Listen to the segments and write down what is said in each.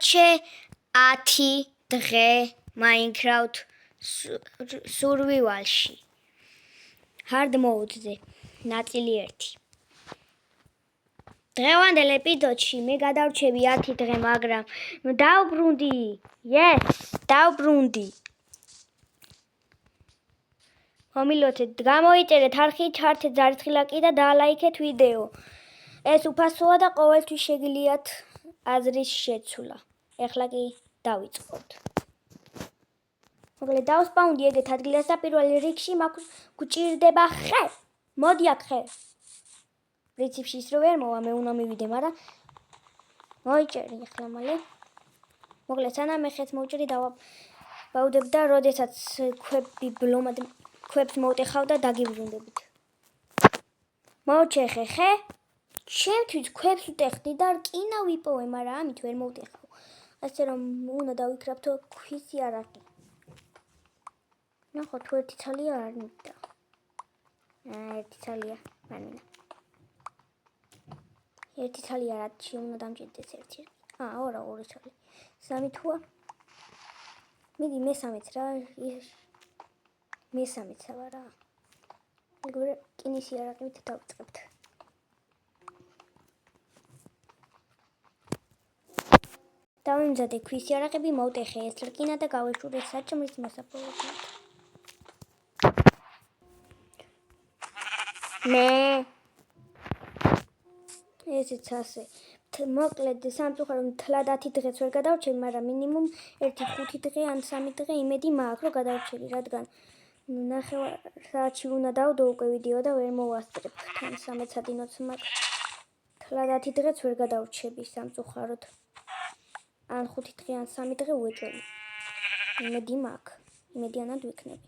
გადარჩე 10 დღე Minecraft Survival-ში. Hard mode-ზე ნაწილი 1. დღევანდელ ეპიზოდში მე გადარჩები 10 დღე, მაგრამ დავბრუნდი. დავბრუნდი. მომილოცეთ, გამოიწერეთ არხი, ჩართეთ ზარისხილაკი და დალაიქეთ ვიდეო. ეს უფასოა და ყოველთვის შეგიძლიათ აზრის შეცვლა. ეხლა კი დავიწყოთ. მოკლედ დავსპაუნდი ეგეთ ადგილას და პირველ რიგში მაქვს გვჭირდება ხე. მოდი აქ ხე. პრინციპში ის რო ვერ მოვა, მე უნდა მივიდე, მაგრამ მოიჭერი ახლა მალე. მოკლედ სანამ მე ხეს მოვჭერი დავაბაუდებ და როდესაც ქვები ბლომად ქვებს მოვტეხავ და დაგიბრუნდებით. მოვჭე ხე. ჩემთვის ქვებს ვტეხდი და რკინა ვიპოვე, მაგრამ ამით ვერ მოვტეხავ. ასე რომ უნდა დავიქრაფთო ქვის იარაღი. ნახოთ თუ ერთი ცალია არ მინდა. ერთი ცალია არ მინდა. ერთი ცალია რაც უნდა დამჭირდეს ერთი. ორი ცალი. სამი თუა. მიდი მესამეც რა. მესამეც არა. მეგობრებო, რკინის იარაღით დავიწყებთ. დავიმზადე ქვის იარაღები, მოვტეხე ეს რკინა და გავეშურე საჭმლის მოსაპოვებლად. ესეც ასე. მოკლედ სამწუხაროდ მთლად 10 დღეც ვერ გადავრჩები, მაგრამ მინიმუმ 1-5 დღე ან 3 დღე იმედი მაქვს, რომ გადავრჩები, რადგან 9 საათში უნდა დავდო უკვე ვიდეო და ვერ მოვასწრებ. თან 13 საათინოც მაქვს. მთლად 10 დღეც ვერ გადავრჩები სამწუხაროდ. ან 5 დღე ან 3 დღე უეჭველი. იმედი მაქვს. იმედიანად ვიქნები.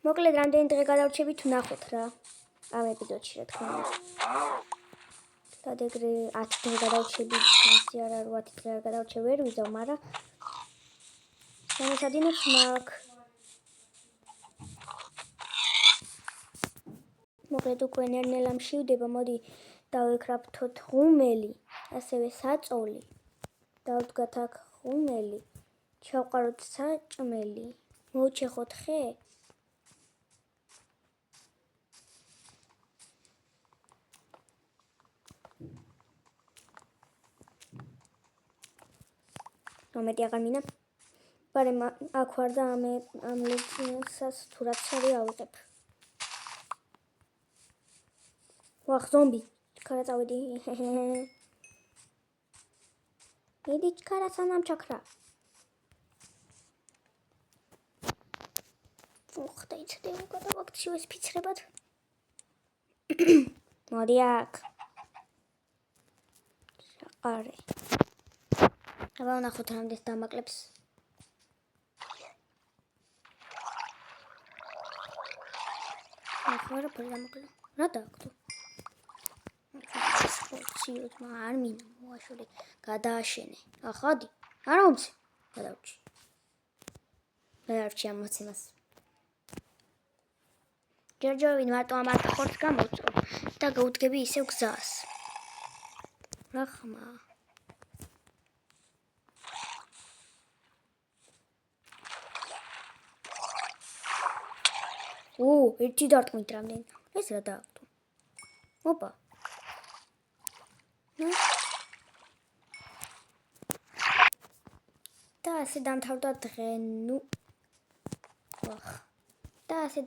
მოკლედ რამდენი დღე გადავრჩებით ვნახოთ რა. ამ ეპიზოდში რა თქმა უნდა. და ეგრე 10 დღე გადავრჩები, ისე არა 8 დღე არ გადავრჩები, ვერ ვიზავ, მაგრამ სამესადინოც მაქვს. მოკლედ უკვე ნელ-ნელა მშივდება, მოდი დავეკრაფთოთ ღუმელი, ასევე საწოლი. დავდგათ აქ ღუმელი, ჩავყაროთ საჭმელი, მოვჩეხოთ ხე. მომეტი აღარ მინდა. პარემ აქ ვარ და ამ ლექსას თუ რაც არის ავიღებ. ვახ ზომბი, ჩქარა წავედი. მიდი ჩქარა სანამ ჩაქრა. და იცოდე გადავაქციო ეს ფიცრებად. მოდი აქ. ჩაყარე. აბა ვნახოთ რამდენს დამაკლებს. ახლა რა დამაკლა. რა დააკეთო? სპორციოდ არ მინდა მოაშორე. გადააშენე. ახადი. არა უმცე. გადავრჩი. გადავრჩი ამ მოცემას. ჯერჯერობით მარტო ამ 10 ხორცს გამოვწო და გავუდგები ისევ გზას. რა ხმა? ერთი დარტყმით რამდენი. ეს რა დააკეთო? ოპა. და ასე დამთავრდა დღე, და ასე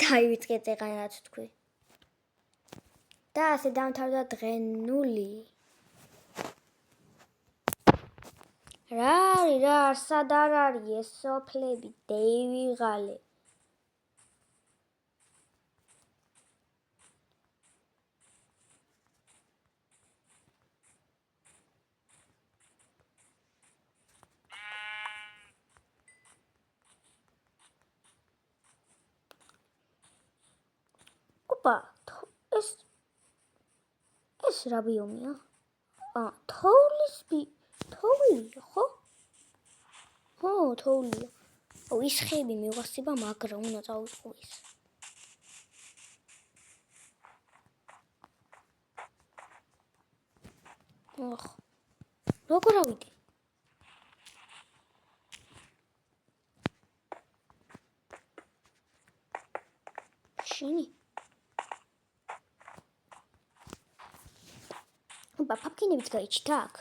დაივიწყეთ ეგან რაც თქვი. და ასე დამთავრდა დღე 0. რა არის რა, სად არ არის ეს სოფლები, დეივიღალე. ოპა, ეს რა ბიომია? თოვლია, ხო? თოვლია. ის ხეები მივასება, მაგრამ უნდა წავიწყო ის. ოხ. როგორ ავიდე? შენი. აბა pumpkin-ებიც გაიჩით აქ.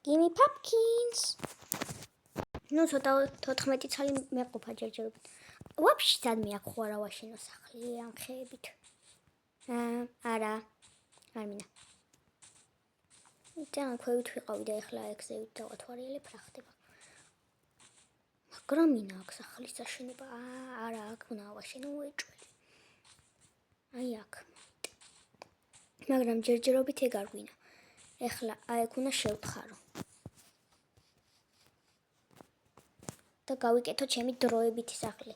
Give me pumpkins. ნუ ცოტა 14 ცალი მეყოფა ჯერჯერობით. ვაფშე სადმე აქ ხო არა ვაშენო სახლი ამ ხეებით. არა. არ მინდა. ძალიან ქვევით ვიყავი და ეხლა ეგზევით დავათვალიერებ რა ხდება. მაგრამ მინდა აქ სახლის აშენება. არა, აქ უნდა ვაშენო უეჭველი. აი აქ. მაგრამ ჯერჯერობით ეგ არ გვინდა. ეხლა აქ უნდა შევთხარო. და გავიკეთო ჩემი დროებითი სახლი.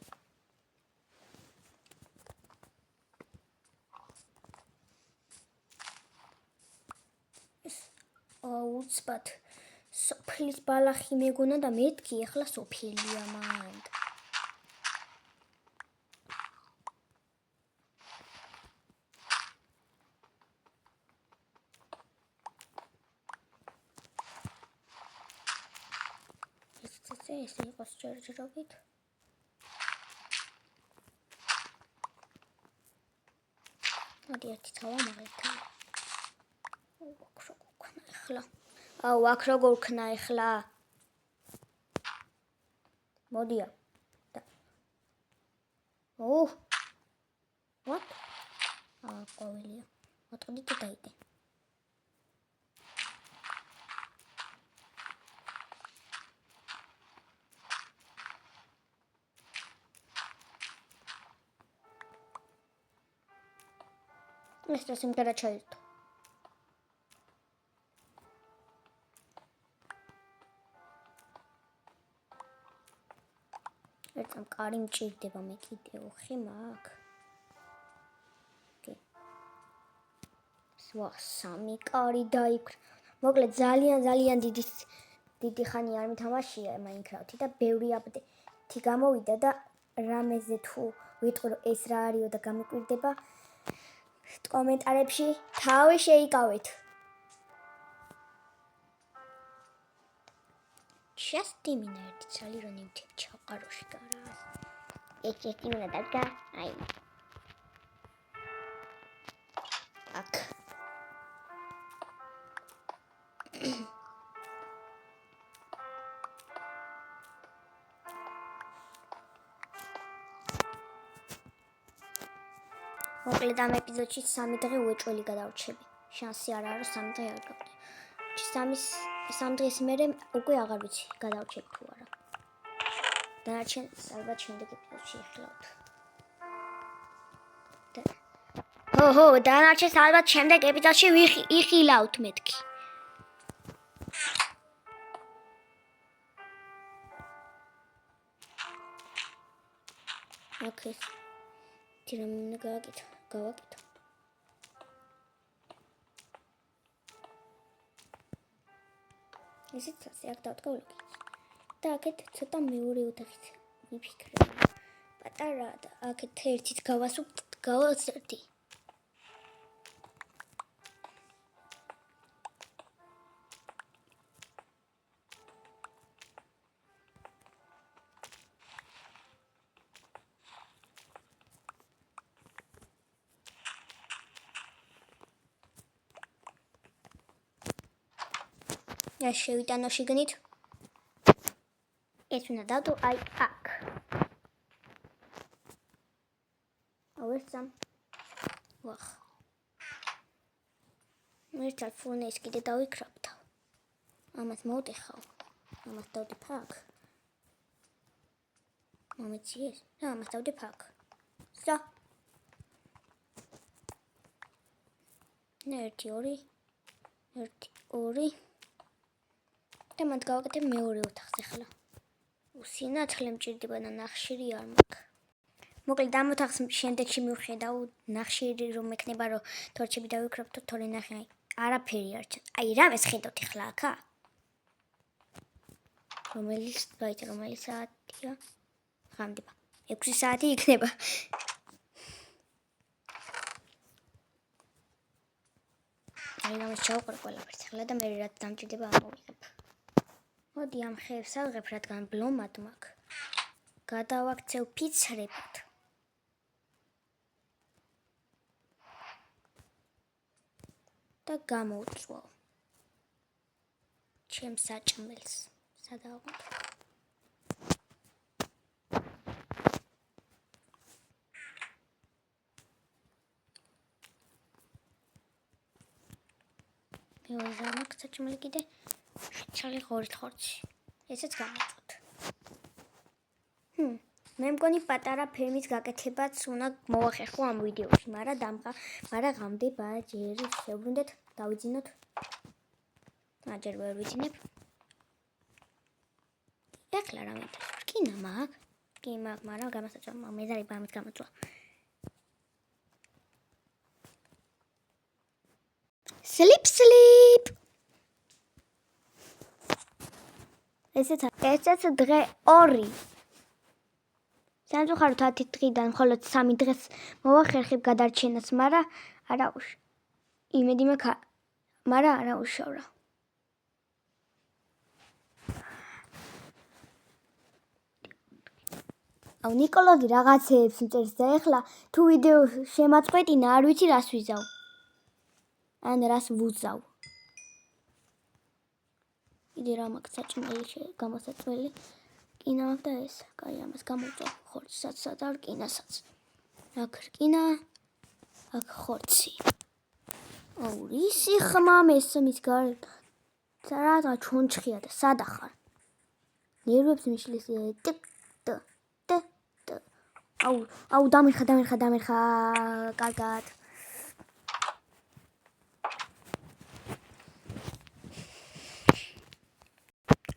უცბად სოფლის ბალახი მეგონა და მეთქი ეხლა სოფელია მანდ. ეს იყოს ჯერჯერობით. მოდი ერთი ცავა მაგალითად. აქ როგორ ვქნა ეხლა? მოდია. What? ყოველია. მოტყდი და დაიდე. ეს რა სიმღერა ჩაირთო. ერთამ კარი მჭირდება მე კიდევ ხი მაქვს. სვა სამი კარი დაიქრა. მოკლედ ძალიან დიდი ხანი არ მithამაშია Minecraft-ი და ბევრი აპდეიტი გამოვიდა და რამეზე თუ ვიტყვი რომ ეს რა არისო და გამიკვირდება კომენტარებში თავი შეიკავეთ. Just a minute, ცალი რომ ნივთები ჩავყაროში გარას. ეს უნდა დადგა. აი. აქ. მოკლედ ამ ეპიზოდში 3 დღე უეჭველი გადავრჩები. შანსი არ არის 3 დღე არ გავდე. 3 დღის მერე უკვე აღარ ვიცი გადავრჩებ თუ არა. დანარჩენ ალბათ შემდეგ ეპიზოდში ეხლავთ. დანარჩენ ალბათ შემდეგ ეპიზოდში იხილავთ მეთქი. ოკეი. თირა მინდა გავაკეთო. ისიც ასე აქ დავდგავლობთ. და აქეთ ცოტა მეორე ოთახიც ვიფიქრე. პატარა და აქეთ ერთით გავასწრდი. ეს შევიტანო შიგნით. ეს უნდა დავდო აი აქ. ავერცამ. ვახ. მე ტელეფონს კიდე დავიქრაფთავ. ამას მოვტეხავ. ამას დავდე ფაქ. მომეციეს. და ამას დავდე ფაქ. სა. ერთი ორი. და მათ გავაკეთებ მეორე ოთახს ახლა. სინათლე მჭირდება და ნახშირი არ მაქვს. მოკლედ ამ ოთახს შემდეგში მივხედავ ნახშირი რომ ექნება რომ თორჩები დავიქრაფთო თორე ნახე არაფერი არ ჩანს. აი რამეს ხედავთ ახლა აქა? რომელი საათია? ღამდება. 6 საათი იქნება. ამას ჩავყრე ყველაფერს ახლა და მე რაც დამჭირდება ამოვიღებ. მოდი ამ ხეებს ავიღებ, რადგან ბლომად მაქვს. გადავაქცევ ფიცრებად. და გამოვწვო. ჩემს საჭმელს. სადავღოთ. მეუღამაკ საჭმელი კიდე ჩალი ღორით ხორცი. ესეც გამოვწვოთ. მე მგონი პატარა ფილმის გაკეთებაც უნდა მოვახერხო ამ ვიდეოში, მაგრამ ღამდება ჯერ შევბრუნდეთ, დავიძინოთ. ჯერ ვერ ვიცინებ. ეხლა რა მეტყვი? რკინა მაქვს? კი მაქვს, მაგრამ გამოსაწვა მეზარება ამით გამოწვა. Sleep. ესეც დღე 2. სამწუხაროდ 10 დღიდან მხოლოდ 3 დღეს მოვახერხებ გადარჩენას, მაგრამ არა იმედი მაქვს, მაგრამ არა უშავრა. ნიკოლოზი რაღაცეებს მწერს და ეხლა თუ ვიდეო შემაწყვეტინა, არ ვიცი რას ვიზავ. ან რას ვუძავ. კიდე რა მაქვს საჭმელი გამოსაწველი. რკინა მაქვს და ეს. კაი, ამას გამოვწვა ხორცსაც და რკინასაც. აქ რკინა, აქ ხორცი. ისი ხმა მესმის გარეთ. რა ჩონჩხია და სადახარ. ნერვებს მიშლის აუ დამერხა. კარგად.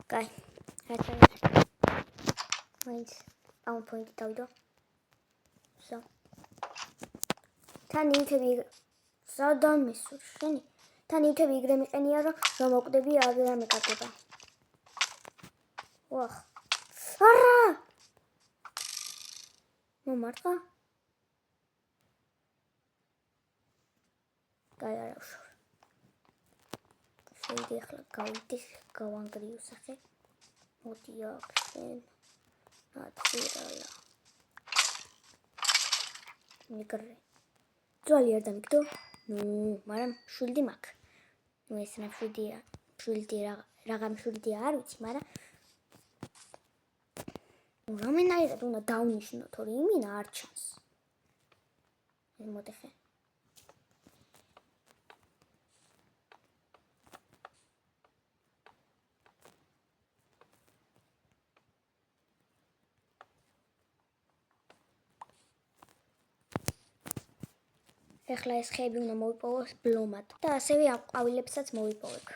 კაი, რაცა მაინც ამ პოინტი დავიდო. So. თან ნივთები სადან მისურ შენი? თან ნივთები იგრე მიყენია, რომ მოკვდები აღარ ამეკარდება. ვახ. არა! მომარტყა? კაი, არა უშავ. შევიდი ახლა გავიდი, გავანგრიო სახე. მოდი აქ შენ. აცირალა. მიგრე. ძვალი არ დამიგდო? მაგრამ შვილდი მაქვს. ეს ნაფშვიდია. რაღა მშვიდია არ ვიცი, მაგრამ რომელნაირად უნდა დავნიშნოთ, რომ იმინა არ ჩანს. მოდიხე. ეხლა ეს ხეები უნდა მოვიპოვოს ბლომად და ასევე ამ ყვავილებსაც მოვიპოვებ.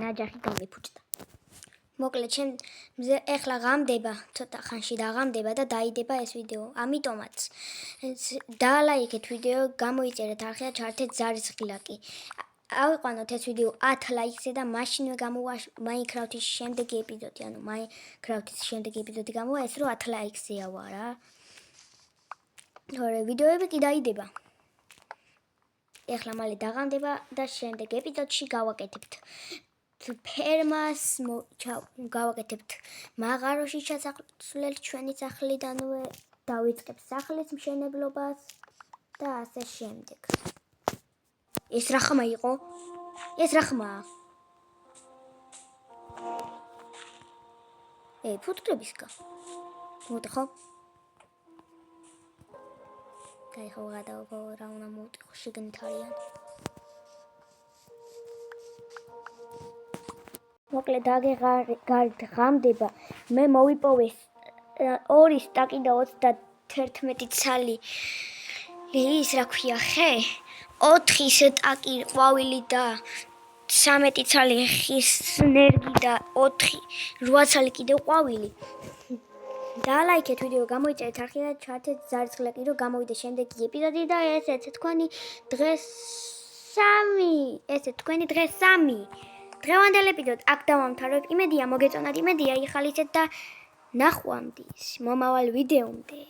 ნაჯახი გამიფუჭდა. მოკლედ, ეხლა ღამდება, ცოტა ხანში დაღამდება და დაიდება ეს ვიდეო. ამიტომაც დალაიქეთ ვიდეო, გამოიწერეთ არხი და ჩართეთ ზარისღილაკი. ავიყვანოთ ეს ვიდეო 10 ლაიქზე და მაშინვე გამოვა Minecraft-ის შემდეგი ეპიზოდი, ანუ Minecraft-ის შემდეგი ეპიზოდი გამოვა ეს რო 10 ლაიქზეა რა. თორე ვიდეოები კი დაიდება. ეხლა მალე დაღამდება და შემდეგ ეპიზოდში გავაკეთებთ ფერმას, გავაკეთებთ მაღაროში ჩასასვლელ ჩვენი სახლიდანვე, დავიწყებ სახლის მშენებლობას და ასე შემდეგ. ეს რა ხმა იყო? ეს რა ხმაა? ფუტკრებისკა. მოდიხო. კაი, ხო გადავგო რა უნდა მოვტიყო შეგნით არიან. მოკლედ გარეთ ღამდება, მე მოვიპოვეს 2 სტაკი და 31 ცალი ის რა ქვია ხე, 4 სტაკი ყვავილი და 13 ცალი ხის ნერგი და 8 ცალი კიდე ყვავილი. დალაიქეთ ვიდეო, გამოიწერეთ არხი და ჩართეთ ზარისღილაკი, რომ გამოვიდეს შემდეგი ეპიზოდი და ესეც თქვენი დღე 3. დღევანდელ ეპიზოდს აქ დავამთავრებ. იმედია მოგეწონათ, იმედია იხალისეთ და ნახვამდის მომავალ ვიდეომდე.